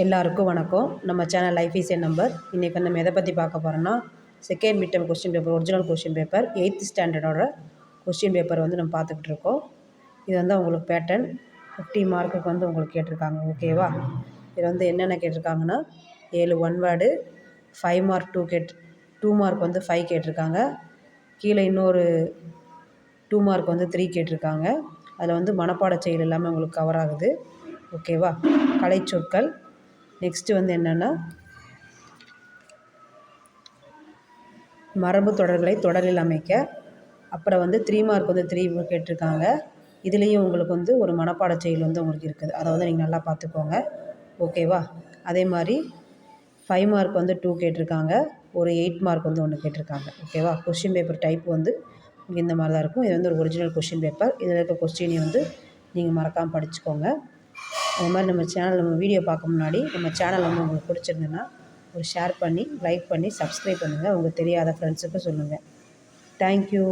எல்லாருக்கும் வணக்கம். நம்ம channel life is a number. இன்றைக்கி நம்ம எதை பற்றி பார்க்க போகிறோன்னா, second mid term question paper, original question paper 8th ஸ்டாண்டர்டோட கொஸ்டின் பேப்பர் வந்து நம்ம பார்த்துக்கிட்டு இருக்கோம். இது வந்து உங்களுக்கு பேட்டர்ன் 50 மார்க்குக்கு வந்து உங்களுக்கு கேட்டிருக்காங்க. ஓகேவா? இதில் வந்து என்னென்ன கேட்டிருக்காங்கன்னா 7 ஒன் வேர்டு, 5 மார்க் 2 மார்க் வந்து 5 கேட்டிருக்காங்க. கீழே இன்னொரு 2 மார்க் வந்து 3 கேட்டிருக்காங்க. அதில் வந்து மனப்பாட செயல் எல்லாமே உங்களுக்கு கவர் ஆகுது. ஓகேவா? கலைச்சொற்கள். நெக்ஸ்ட்டு வந்து என்னென்னா, மரபு தொடர்களை தொடரில் அமைக்க. அப்புறம் வந்து 3 மார்க் வந்து 3 கேட்டிருக்காங்க. இதுலேயும் உங்களுக்கு வந்து ஒரு மனப்பாட செயல் வந்து உங்களுக்கு இருக்குது. அதை வந்து நீங்கள் நல்லா பார்த்துக்கோங்க. ஓகேவா? அதே மாதிரி 5 மார்க் வந்து 2 கேட்டிருக்காங்க. ஒரு 8 மார்க் வந்து 1 கேட்டிருக்காங்க. ஓகேவா? கொஸ்டின் பேப்பர் டைப் வந்து இந்த மாதிரி தான் இருக்கும். இது வந்து ஒரு ஒரிஜினல் கொஸ்டின் பேப்பர். இதில் இருக்க கொஸ்டினை வந்து நீங்கள் மறக்காமல் படிச்சுக்கோங்க. அது மாதிரி நம்ம வீடியோ பார்க்க முன்னாடி நம்ம சேனல் வந்து உங்களுக்கு பிடிச்சிருந்துன்னா ஒரு ஷேர் பண்ணி, லைக் பண்ணி, சப்ஸ்கிரைப் பண்ணுங்கள். உங்களுக்கு தெரியாத ஃப்ரெண்ட்ஸுக்கு சொல்லுங்கள். தேங்க்யூ.